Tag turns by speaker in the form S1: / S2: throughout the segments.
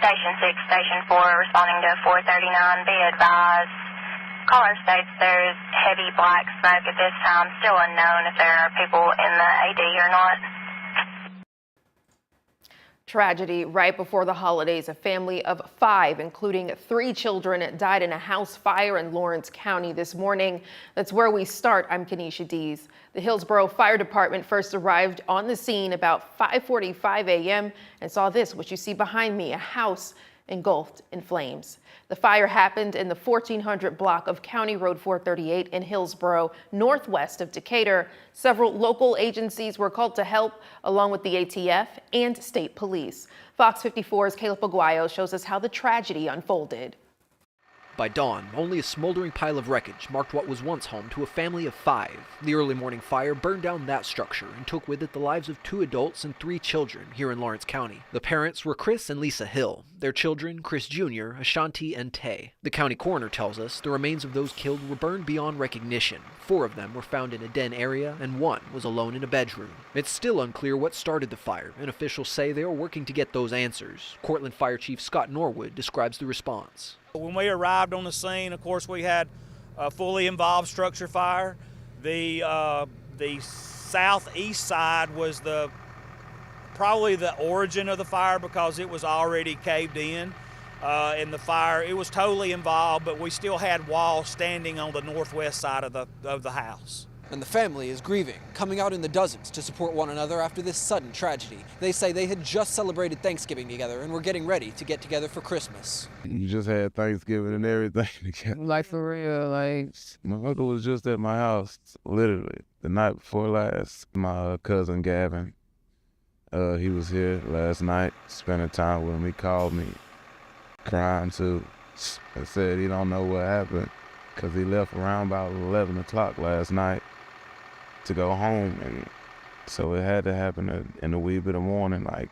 S1: Station 6, Station 4, responding to 439. Be advised. Caller states there's heavy black smoke at this time. Still unknown if there are people in the AD or not.
S2: Tragedy right before the holidays. A family of 5, including 3 children, died in a house fire in Lawrence County this morning. That's where we start. I'm Kenesha Dees. The Hillsborough Fire Department first arrived on the scene about 5:45 a.m. and saw this, what you see behind me, a house engulfed in flames. The fire happened in the 1400 block of County Road 438 in Hillsborough, northwest of Decatur. Several local agencies were called to help, along with the ATF and state police. Fox 54's Caleb Aguayo shows us how the tragedy unfolded.
S3: By dawn, only a smoldering pile of wreckage marked what was once home to a family of 5. The early morning fire burned down that structure and took with it the lives of 2 adults and 3 children here in Lawrence County. The parents were Chris and Lisa Hill. Their children, Chris Jr., Ashanti, and Tay. The county coroner tells us the remains of those killed were burned beyond recognition. 4 of them were found in a den area, and 1 was alone in a bedroom. It's still unclear what started the fire, and officials say they are working to get those answers. Cortland Fire Chief Scott Norwood describes the response.
S4: When we arrived on the scene, of course, we had a fully involved structure fire. The southeast side was probably the origin of the fire because it was already caved in. And the fire, it was totally involved, but we still had walls standing on the northwest side of the house.
S5: And the family is grieving, coming out in the dozens to support one another after this sudden tragedy. They say they had just celebrated Thanksgiving together and were getting ready to get together for Christmas.
S6: You just had Thanksgiving and everything together. Like for real, like my uncle was just at my house, literally, the night before last. My cousin Gavin, he was here last night, spending time with him. He called me crying too. I said he don't know what happened because he left around about 11 o'clock last night to go home, and so it had to happen in a wee bit of morning, like,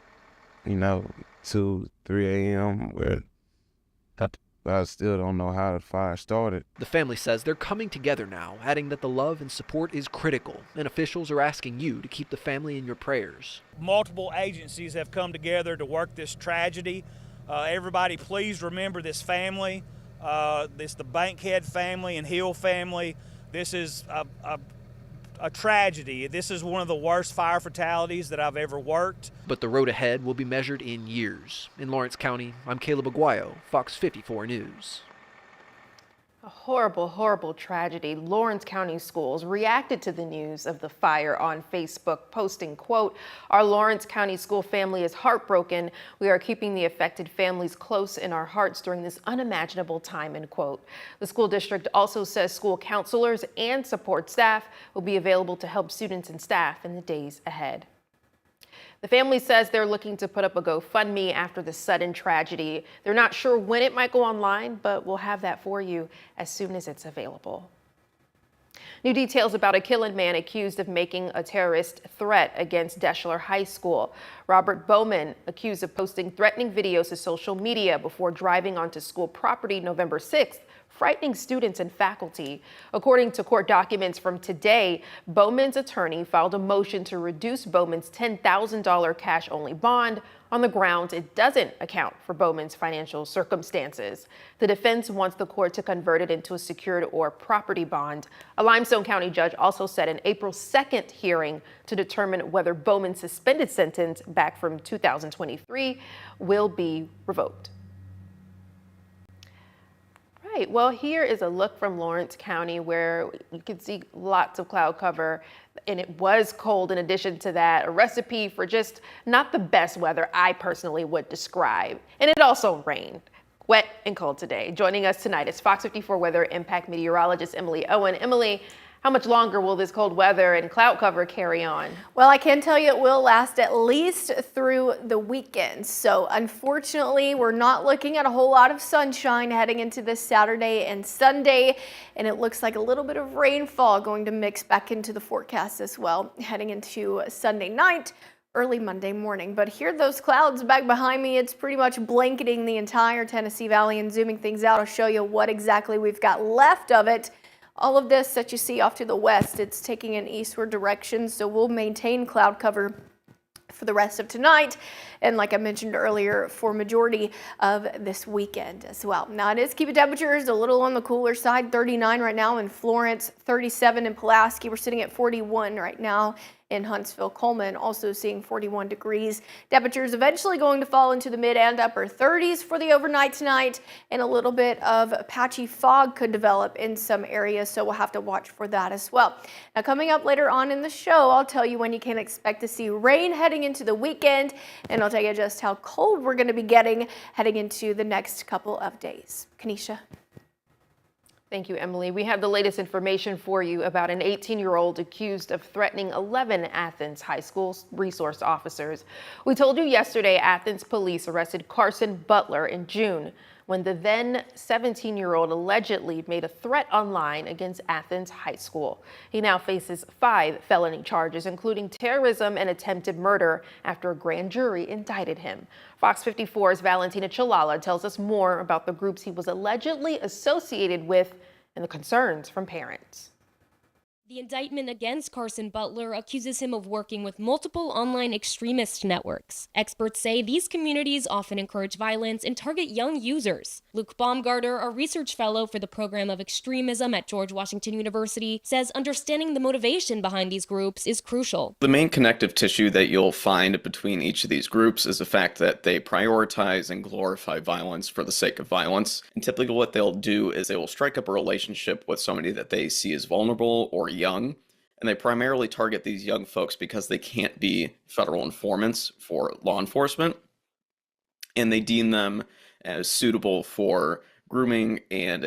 S6: 2, 3 a.m. where I still don't know how the fire started.
S3: The family says they're coming together now, adding that the love and support is critical, and officials are asking you to keep the family in your prayers.
S4: Multiple agencies have come together to work this tragedy. Everybody, please remember this family. This the Bankhead family and Hill family. This is a tragedy. This is one of the worst fire fatalities that I've ever worked.
S3: But the road ahead will be measured in years. In Lawrence County, I'm Caleb Aguayo, Fox 54 News.
S2: A horrible, horrible tragedy. Lawrence County schools reacted to the news of the fire on Facebook, posting, quote, "Our Lawrence County school family is heartbroken. We are keeping the affected families close in our hearts during this unimaginable time," end quote. The school district also says school counselors and support staff will be available to help students and staff in the days ahead. The family says they're looking to put up a GoFundMe after the sudden tragedy. They're not sure when it might go online, but we'll have that for you as soon as it's available. New details about a killing man accused of making a terrorist threat against Deschler High School. Robert Bowman, accused of posting threatening videos to social media before driving onto school property November 6th, frightening students and faculty. According to court documents from today, Bowman's attorney filed a motion to reduce Bowman's $10,000 cash-only bond on the grounds it doesn't account for Bowman's financial circumstances. The defense wants the court to convert it into a secured or property bond. A Limestone County judge also set an April 2nd hearing to determine whether Bowman's suspended sentence back from 2023 will be revoked. Right, well, here is a look from Lawrence County where you can see lots of cloud cover, and it was cold in addition to that. A recipe for just not the best weather I personally would describe. And it also rained. Wet and cold today. Joining us tonight is Fox 54 weather impact meteorologist Emily Owen. Emily, how much longer will this cold weather and cloud cover carry on?
S7: Well, I can tell you it will last at least through the weekend. So unfortunately, we're not looking at a whole lot of sunshine heading into this Saturday and Sunday. And it looks like a little bit of rainfall going to mix back into the forecast as well, heading into Sunday night, early Monday morning. But here, those clouds back behind me, it's pretty much blanketing the entire Tennessee Valley. And zooming things out, I'll show you what exactly we've got left of it. All of this that you see off to the west, it's taking an eastward direction, so we'll maintain cloud cover for the rest of tonight, and like I mentioned earlier, for majority of this weekend as well. Now it is keeping temperatures a little on the cooler side, 39 right now in Florence, 37 in Pulaski. We're sitting at 41 right now in Huntsville. Coleman also seeing 41 degrees. Temperatures eventually going to fall into the mid and upper 30s for the overnight tonight, and a little bit of patchy fog could develop in some areas, so we'll have to watch for that as well. Now coming up later on in the show, I'll tell you when you can expect to see rain heading into the weekend, and I'll tell you just how cold we're going to be getting heading into the next couple of days. Kanisha.
S2: Thank you, Emily. We have the latest information for you about an 18-year-old accused of threatening 11 Athens high school resource officers. We told you yesterday Athens police arrested Carson Butler in June when the then 17-year-old allegedly made a threat online against Athens High School. He now faces 5 felony charges, including terrorism and attempted murder, after a grand jury indicted him. FOX54's Valentina Chalala tells us more about the groups he was allegedly associated with and the concerns from parents.
S8: The indictment against Carson Butler accuses him of working with multiple online extremist networks. Experts say these communities often encourage violence and target young users. Luke Baumgarter, a research fellow for the program of extremism at George Washington University, says understanding the motivation behind these groups is crucial.
S9: The main connective tissue that you'll find between each of these groups is the fact that they prioritize and glorify violence for the sake of violence. And typically what they'll do is they will strike up a relationship with somebody that they see as vulnerable or young, and they primarily target these young folks because they can't be federal informants for law enforcement, and they deem them as suitable for grooming and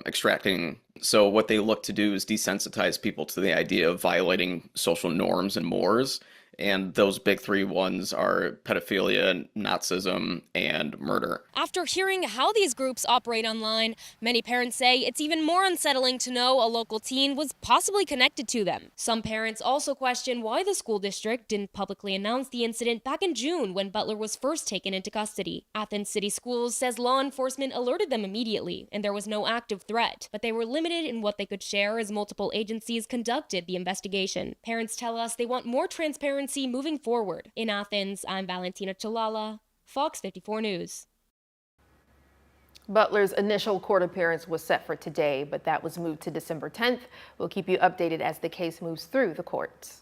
S9: extracting. So what they look to do is desensitize people to the idea of violating social norms and mores. And those big 3 ones are pedophilia, Nazism, and murder.
S8: After hearing how these groups operate online, many parents say it's even more unsettling to know a local teen was possibly connected to them. Some parents also question why the school district didn't publicly announce the incident back in June when Butler was first taken into custody. Athens City Schools says law enforcement alerted them immediately, and there was no active threat, but they were limited in what they could share as multiple agencies conducted the investigation. Parents tell us they want more transparency moving forward. In Athens, I'm Valentina Chalala, Fox 54 News.
S2: Butler's initial court appearance was set for today, but that was moved to December 10th. We'll keep you updated as the case moves through the courts.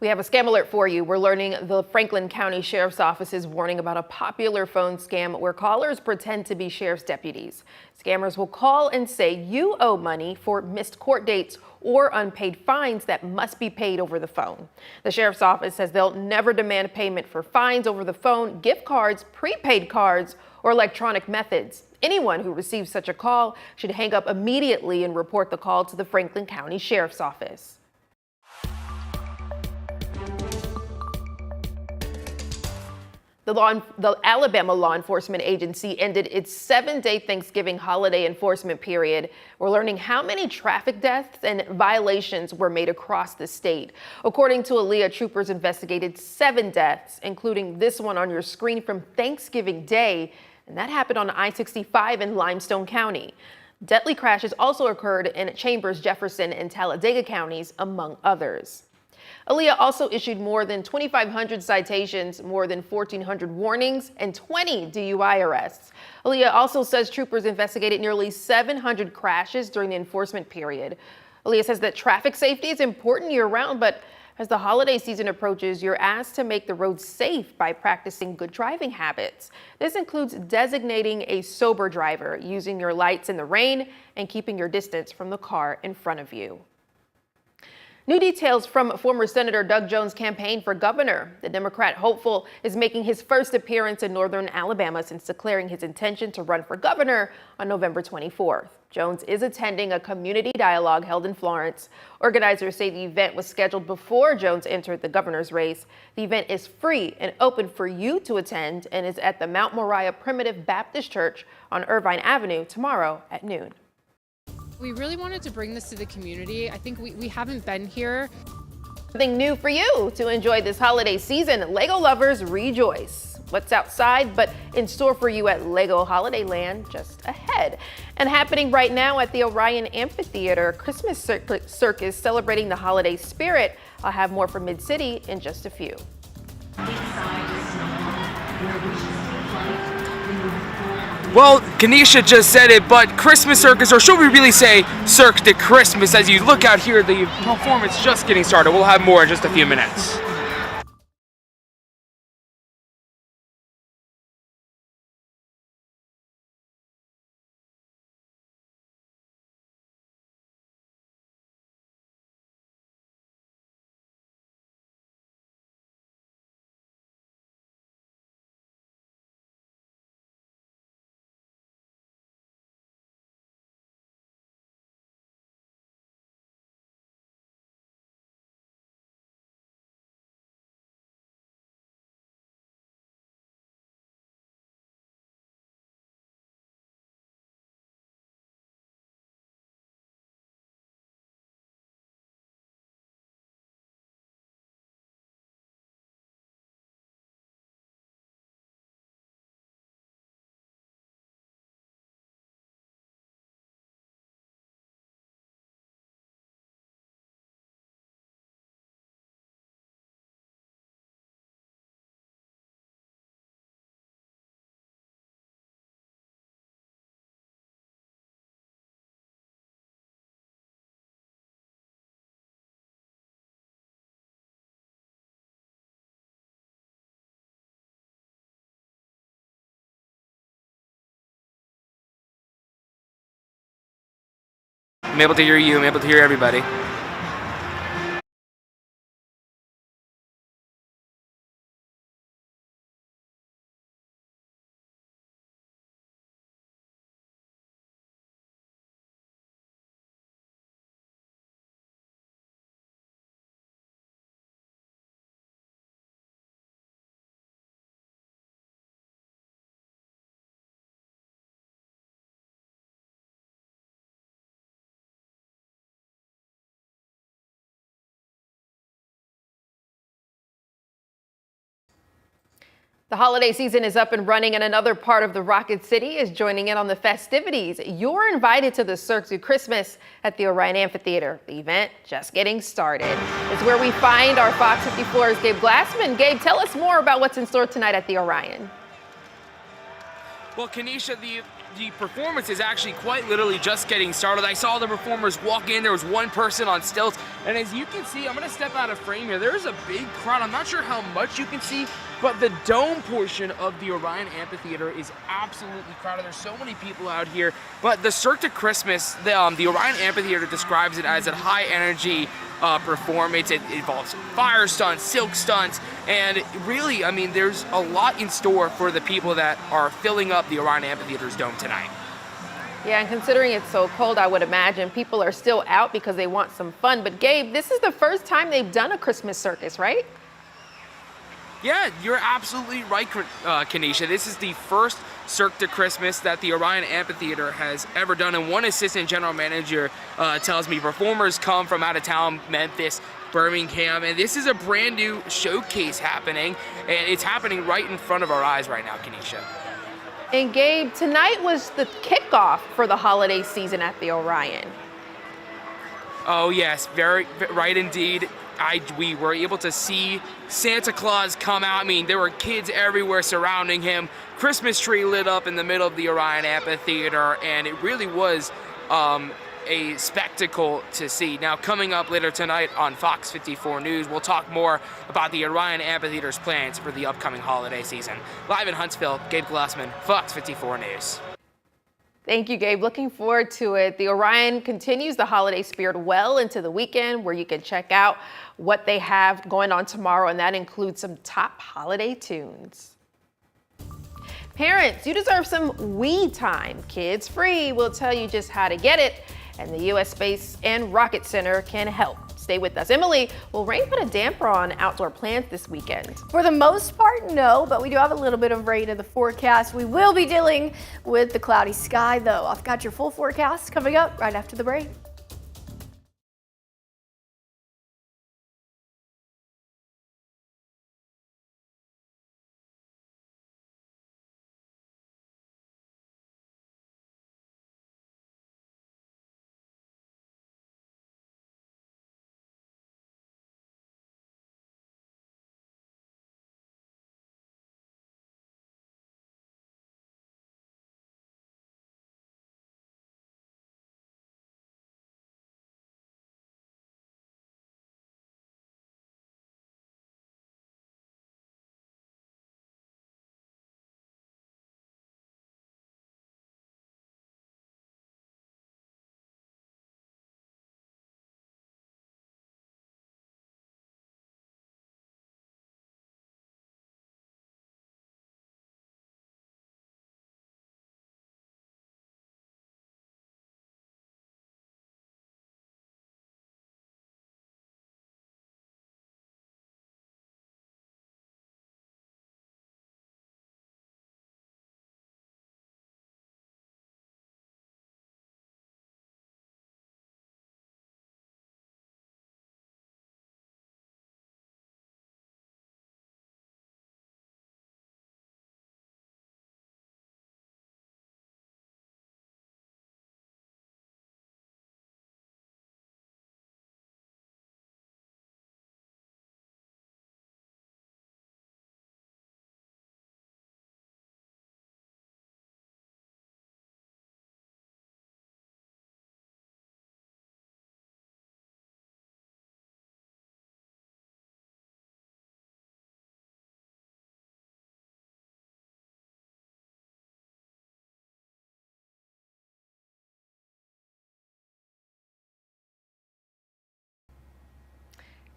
S2: We have a scam alert for you. We're learning the Franklin County Sheriff's Office is warning about a popular phone scam where callers pretend to be sheriff's deputies. Scammers will call and say you owe money for missed court dates or unpaid fines that must be paid over the phone. The Sheriff's Office says they'll never demand payment for fines over the phone, gift cards, prepaid cards, or electronic methods. Anyone who receives such a call should hang up immediately and report the call to the Franklin County Sheriff's Office. The Alabama Law Enforcement Agency ended its 7-day Thanksgiving holiday enforcement period. We're learning how many traffic deaths and violations were made across the state. According to Aaliyah, troopers investigated 7 deaths, including this one on your screen from Thanksgiving Day, and that happened on I-65 in Limestone County. Deadly crashes also occurred in Chambers, Jefferson, and Talladega counties, among others. Aaliyah also issued more than 2,500 citations, more than 1,400 warnings, and 20 DUI arrests. Aaliyah also says troopers investigated nearly 700 crashes during the enforcement period. Aaliyah says that traffic safety is important year-round, but as the holiday season approaches, you're asked to make the roads safe by practicing good driving habits. This includes designating a sober driver, using your lights in the rain, and keeping your distance from the car in front of you. New details from former Senator Doug Jones' campaign for governor. The Democrat hopeful is making his first appearance in northern Alabama since declaring his intention to run for governor on November 24th. Jones is attending a community dialogue held in Florence. Organizers say the event was scheduled before Jones entered the governor's race. The event is free and open for you to attend and is at the Mount Moriah Primitive Baptist Church on Irvine Avenue tomorrow at noon.
S10: We really wanted to bring this to the community. I think we haven't been here.
S2: Something new for you to enjoy this holiday season. Lego lovers rejoice. what's outside, but in store for you at Lego Holiday Land just ahead. And happening right now at the Orion Amphitheater, Christmas Circus celebrating the holiday spirit. I'll have more from Mid-City in just a few.
S11: Well, Kanisha just said it, but Christmas Circus, or should we really say Cirque de Christmas? As you look out here, the performance just getting started. We'll have more in just a few minutes. I'm able to hear you. I'm able to hear everybody.
S2: The holiday season is up and running, and another part of the Rocket City is joining in on the festivities. You're invited to the Cirque du Christmas at the Orion Amphitheater. The event just getting started. It's where we find our Fox 54's Gabe Glassman. Gabe, tell us more about what's in store tonight at the Orion.
S11: Well, Kanisha, the performance is actually quite literally just getting started. I saw the performers walk in. There was one person on stilts. And as you can see, I'm going to step out of frame here. There is a big crowd. I'm not sure how much you can see, but the dome portion of the Orion Amphitheater is absolutely crowded. There's so many people out here. But the Cirque de Christmas, the Orion Amphitheater describes it as a high-energy performance. It involves fire stunts, silk stunts, and really, I mean, there's a lot in store for the people that are filling up the Orion Amphitheater's dome tonight.
S2: Yeah, and considering it's so cold, I would imagine people are still out because they want some fun. But Gabe, this is the first time they've done a Christmas circus, right?
S11: Yeah, you're absolutely right, Kanisha. This is the first Cirque de Christmas that the Orion Amphitheater has ever done, and one assistant general manager tells me performers come from out of town, Memphis, Birmingham, and this is a brand new showcase happening, and it's happening right in front of our eyes right now, Kanisha.
S2: And Gabe, tonight was the kickoff for the holiday season at the Orion.
S11: Oh yes, very right indeed. We were able to see Santa Claus come out. I mean, there were kids everywhere surrounding him. Christmas tree lit up in the middle of the Orion Amphitheater, and it really was a spectacle to see. Now, coming up later tonight on Fox 54 News, we'll talk more about the Orion Amphitheater's plans for the upcoming holiday season. Live in Huntsville, Gabe Glassman, Fox 54 News.
S2: Thank you, Gabe. Looking forward to it. The Orion continues the holiday spirit well into the weekend, where you can check out what they have going on tomorrow, and that includes some top holiday tunes. Parents, you deserve some we time. Kids Free will tell you just how to get it, and the U.S. Space and Rocket Center can help. Stay with us. Emily, will rain put a damper on outdoor plans this weekend?
S7: For the most part, no, but we do have a little bit of rain in the forecast. We will be dealing with the cloudy sky, though. I've got your full forecast coming up right after the break.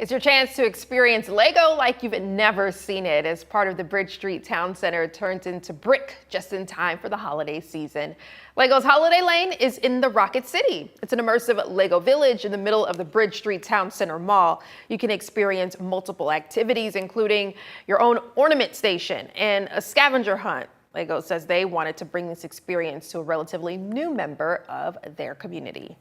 S2: It's your chance to experience Lego like you've never seen it as part of the Bridge Street Town Center turns into brick just in time for the holiday season. Lego's Holiday Lane is in the Rocket City. It's an immersive Lego village in the middle of the Bridge Street Town Center Mall. You can experience multiple activities, including your own ornament station and a scavenger hunt. Lego says they wanted to bring this experience to a relatively new member of their community.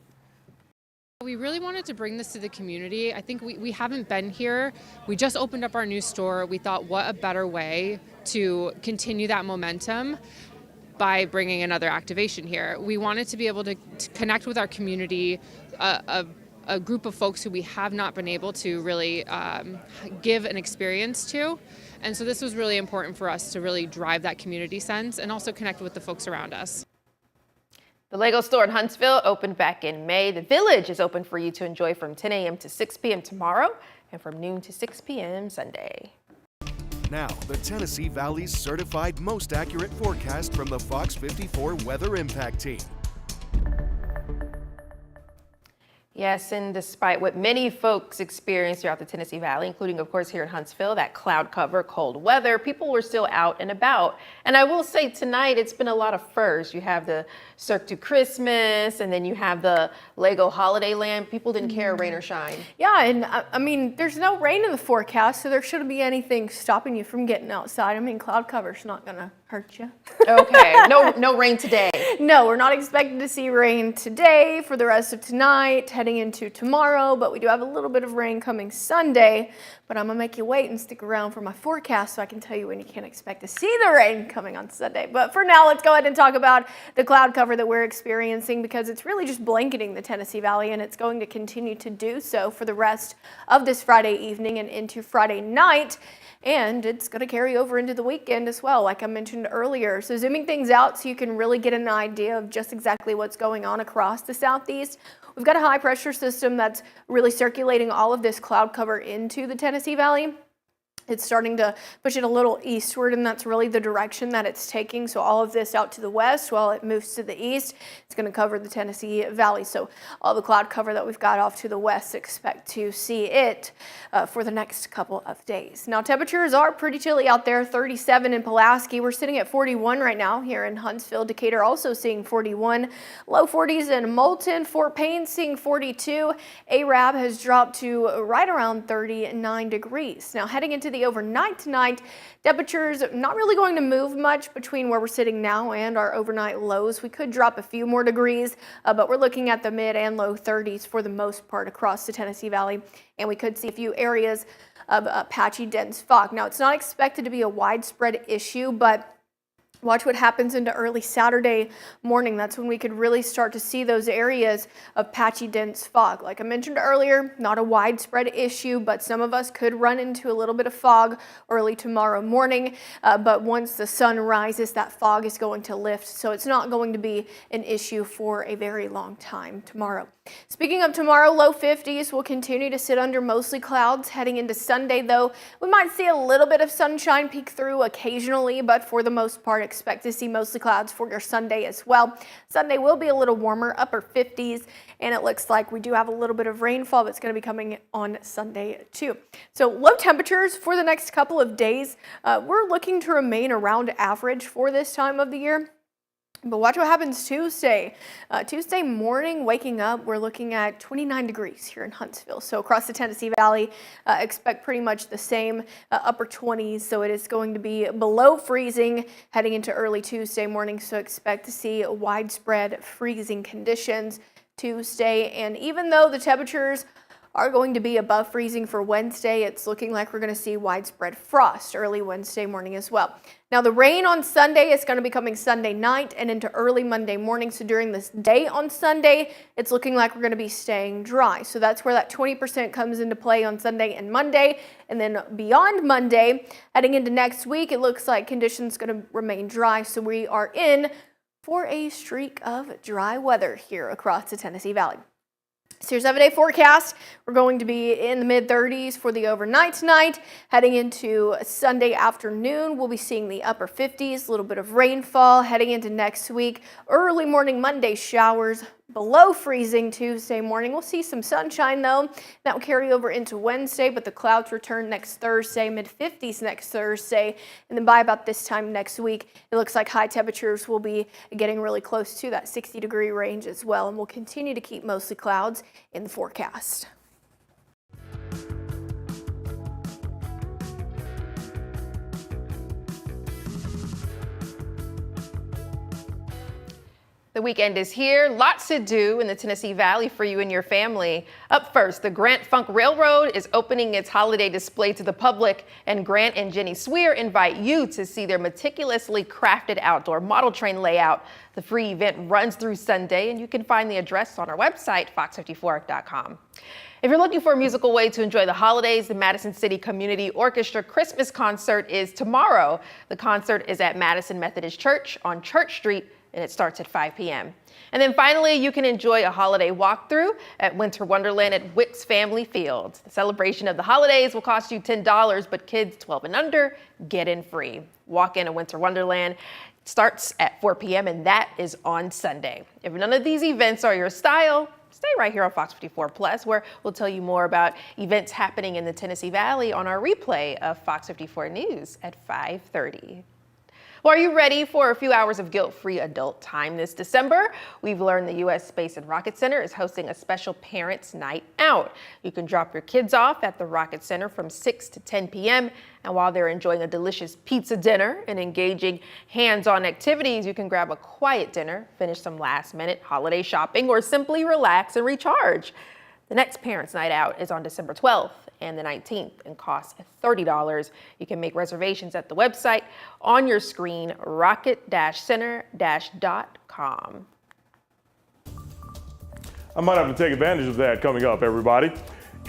S10: We really wanted to bring this to the community. I think we haven't been here. We just opened up our new store. We thought, what a better way to continue that momentum by bringing another activation here. We wanted to be able to connect with our community, a group of folks who we have not been able to really give an experience to. And so this was really important for us to really drive that community sense and also connect with the folks around us.
S2: The Lego store in Huntsville opened back in May. The Village is open for you to enjoy from 10 a.m. to 6 p.m. tomorrow and from noon to 6 p.m. Sunday.
S12: Now, the Tennessee Valley's certified most accurate forecast from the FOX54 Weather Impact Team.
S2: Yes, and despite what many folks experienced throughout the Tennessee Valley, including, of course, here in Huntsville, that cloud cover, cold weather, people were still out and about. And I will say tonight, it's been a lot of firsts. You have the Cirque du Christmas, and then you have the Lego Holiday Land. People didn't care, rain or shine.
S7: Yeah, and I mean, there's no rain in the forecast, so there shouldn't be anything stopping you from getting outside. I mean, cloud cover's not going to hurt you.
S2: Okay, no rain today.
S7: No, we're not expecting to see rain today for the rest of tonight, heading into tomorrow, but we do have a little bit of rain coming Sunday. But I'm going to make you wait and stick around for my forecast so I can tell you when you can expect to see the rain coming on Sunday. But for now, let's go ahead and talk about the cloud cover that we're experiencing, because it's really just blanketing the Tennessee Valley, and it's going to continue to do so for the rest of this Friday evening and into Friday night. And it's going to carry over into the weekend as well, like I mentioned earlier. So zooming things out so you can really get an idea of just exactly what's going on across the southeast. We've got a high pressure system that's really circulating all of this cloud cover into the Tennessee Valley. It's starting to push it a little eastward, and that's really the direction that it's taking. So all of this out to the west while it moves to the east, it's going to cover the Tennessee Valley. So all the cloud cover that we've got off to the west, expect to see it for the next couple of days. Now, temperatures are pretty chilly out there, 37 in Pulaski. We're sitting at 41 right now here in Huntsville. Decatur also seeing 41. Low 40s in Moulton. Fort Payne seeing 42. Arab has dropped to right around 39 degrees. Now, heading into the overnight tonight, temperatures not really going to move much between where we're sitting now and our overnight lows. We could drop a few more degrees, but we're looking at the mid and low 30s for the most part across the Tennessee Valley, and we could see a few areas of patchy dense fog. Now, it's not expected to be a widespread issue, but watch what happens into early Saturday morning. That's when we could really start to see those areas of patchy dense fog. Like I mentioned earlier, not a widespread issue, but some of us could run into a little bit of fog early tomorrow morning. But once the sun rises, that fog is going to lift. So it's not going to be an issue for a very long time tomorrow. Speaking of tomorrow, low 50s will continue to sit under mostly clouds. Heading into Sunday, though, we might see a little bit of sunshine peek through occasionally, but for the most part, expect to see mostly clouds for your Sunday as well. Sunday will be a little warmer, upper 50s, and it looks like we do have a little bit of rainfall that's going to be coming on Sunday too. So low temperatures for the next couple of days. We're looking to remain around average for this time of the year. But watch what happens Tuesday. Tuesday morning, waking up, we're looking at 29 degrees here in Huntsville. So across the Tennessee Valley, expect pretty much the same upper 20s. So it is going to be below freezing heading into early Tuesday morning. So expect to see widespread freezing conditions Tuesday. And even though the temperatures are going to be above freezing for Wednesday, it's looking like we're going to see widespread frost early Wednesday morning as well. Now, the rain on Sunday is going to be coming Sunday night and into early Monday morning. So during this day on Sunday, it's looking like we're going to be staying dry. So that's where that 20% comes into play on Sunday and Monday. And then beyond Monday, heading into next week, it looks like conditions going to remain dry. So we are in for a streak of dry weather here across the Tennessee Valley. So your 7-day forecast, we're going to be in the mid-30s for the overnight tonight. Heading into Sunday afternoon, we'll be seeing the upper 50s, a little bit of rainfall. Heading into next week, early morning Monday showers, below freezing Tuesday morning. We'll see some sunshine though. That will carry over into Wednesday, but the clouds return next Thursday, mid-50s next Thursday. And then by about this time next week, it looks like high temperatures will be getting really close to that 60-degree range as well. And we'll continue to keep mostly clouds in the forecast.
S2: The weekend is here. Lots to do in the Tennessee Valley for you and your family. Up first, the Grant Funk Railroad is opening its holiday display to the public, and Grant and Jenny Swear invite you to see their meticulously crafted outdoor model train layout. The free event runs through Sunday, and you can find the address on our website, fox54.com. If you're looking for a musical way to enjoy the holidays, the Madison City Community Orchestra Christmas concert is tomorrow. The concert is at Madison Methodist Church on Church Street, and it starts at 5 p.m. And then finally, you can enjoy a holiday walkthrough at Winter Wonderland at Wicks Family Field. The celebration of the holidays will cost you $10, but kids 12 and under get in free. Walk in a Winter Wonderland starts at 4 p.m. and that is on Sunday. If none of these events are your style, stay right here on Fox 54 Plus, where we'll tell you more about events happening in the Tennessee Valley on our replay of Fox 54 News at 5:30. Well, are you ready for a few hours of guilt-free adult time this December? We've learned the U.S. Space and Rocket Center is hosting a special Parents' Night Out. You can drop your kids off at the Rocket Center from 6 to 10 p.m. And while they're enjoying a delicious pizza dinner and engaging hands-on activities, you can grab a quiet dinner, finish some last-minute holiday shopping, or simply relax and recharge. The next Parents' Night Out is on December 12th and the 19th and costs $30. You can make reservations at the website on your screen, rocket-center-.com.
S13: I might have to take advantage of that coming up, everybody.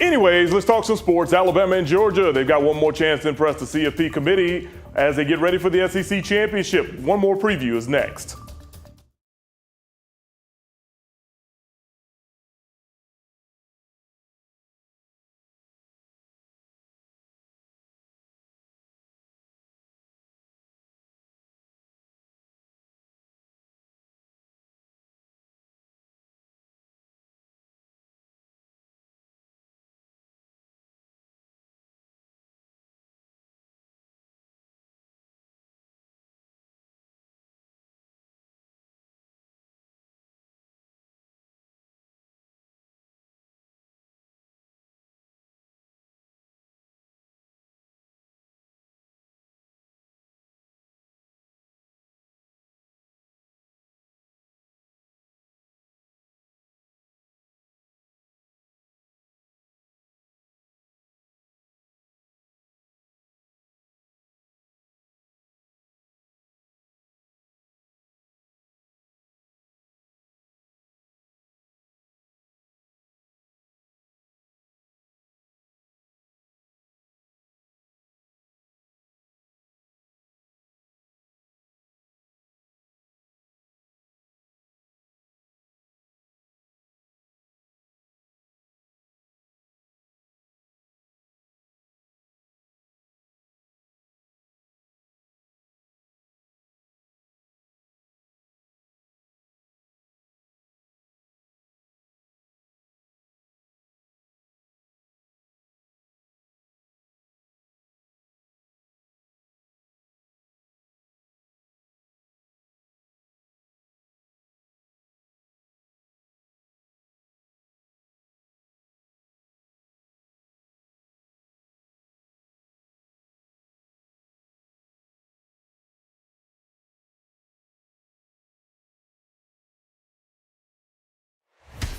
S13: Anyways, let's talk some sports. Alabama and Georgia, they've got one more chance to impress the CFP committee as they get ready for the SEC championship. One more preview is next.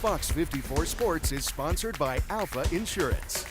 S12: Fox 54 Sports is sponsored by Alpha Insurance.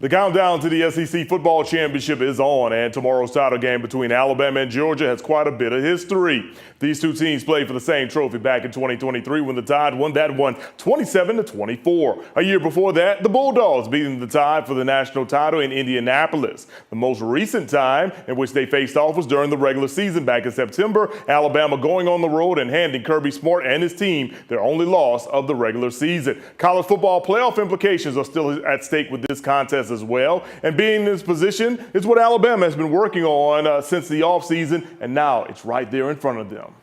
S13: The countdown to the SEC football championship is on, and tomorrow's title game between Alabama and Georgia has quite a bit of history. These two teams played for the same trophy back in 2023 when the Tide won that one 27-24. A year before that, the Bulldogs beating the Tide for the national title in Indianapolis. The most recent time in which they faced off was during the regular season back in September, Alabama going on the road and handing Kirby Smart and his team their only loss of the regular season. College football playoff implications are still at stake with this contest as well, and being in this position is what Alabama has been working on since the offseason, and now it's right there in front of them.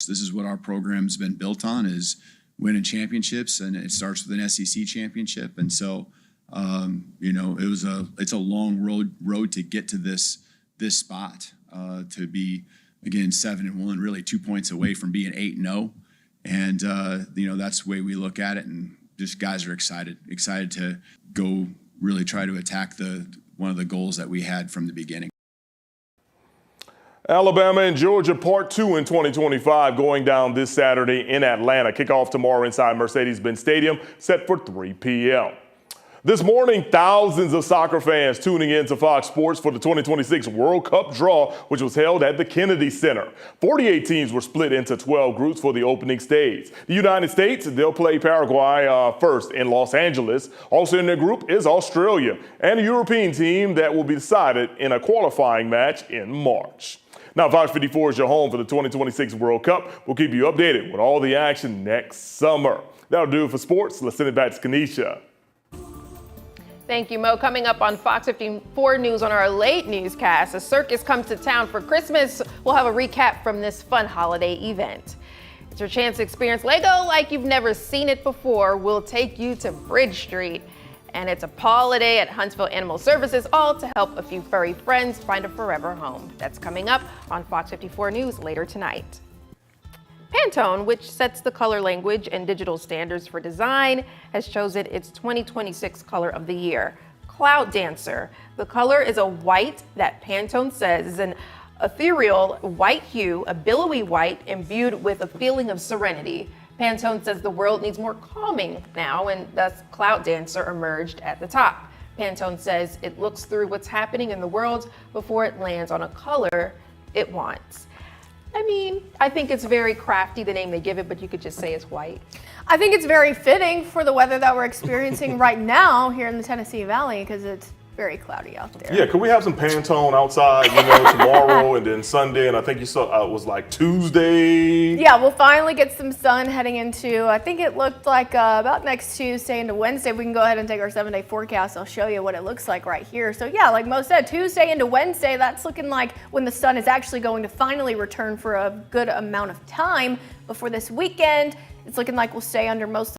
S14: This is what our program's been built on, is winning championships, and it starts with an SEC championship. And so, it's a long road to get to this spot, to be, again, 7-1, really 2 points away from being 8-0. And, that's the way we look at it. And just guys are excited to go really try to attack one of the goals that we had from the beginning.
S13: Alabama and Georgia Part 2 in 2025 going down this Saturday in Atlanta. Kickoff tomorrow inside Mercedes-Benz Stadium, set for 3 p.m. This morning, thousands of soccer fans tuning in to Fox Sports for the 2026 World Cup draw, which was held at the Kennedy Center. 48 teams were split into 12 groups for the opening stage. The United States, they'll play Paraguay first in Los Angeles. Also in their group is Australia, and a European team that will be decided in a qualifying match in March. Now, Fox 54 is your home for the 2026 World Cup. We'll keep you updated with all the action next summer. That'll do it for sports. Let's send it back to Kanisha.
S2: Thank you, Mo. Coming up on Fox 54 News on our late newscast, a circus comes to town for Christmas. We'll have a recap from this fun holiday event. It's your chance to experience Lego like you've never seen it before. We'll take you to Bridge Street. And it's a holiday at Huntsville Animal Services, all to help a few furry friends find a forever home. That's coming up on Fox 54 News later tonight. Pantone, which sets the color language and digital standards for design, has chosen its 2026 color of the year, Cloud Dancer. The color is a white that Pantone says is an ethereal white hue, a billowy white imbued with a feeling of serenity. Pantone says the world needs more calming now, and thus Cloud Dancer emerged at the top. Pantone says it looks through what's happening in the world before it lands on a color it wants. I mean, I think it's very crafty, the name they give it, but you could just say it's white.
S7: I think it's very fitting for the weather that we're experiencing right now here in the Tennessee Valley, because it's very cloudy out there.
S13: Yeah, could we have some Pantone outside, tomorrow and then Sunday, and I think you saw it was like Tuesday.
S7: Yeah, we'll finally get some sun heading into, I think it looked like about next Tuesday into Wednesday. We can go ahead and take our 7-day forecast. I'll show you what it looks like right here. So yeah, like Mo said, Tuesday into Wednesday, that's looking like when the sun is actually going to finally return for a good amount of time before this weekend. It's looking like we'll stay under most